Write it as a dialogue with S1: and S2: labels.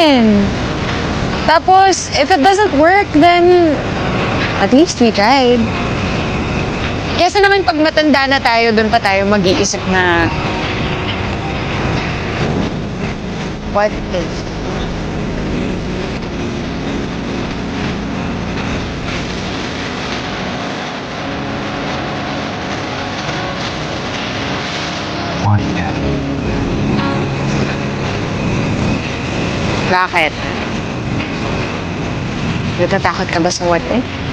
S1: natin. Tapos, if it doesn't work, then at least we tried. Kesa naman pag matanda na tayo, doon pa tayo mag-iisip na what if?
S2: What if?
S1: Bakit? Natatakot ka ba sa what if?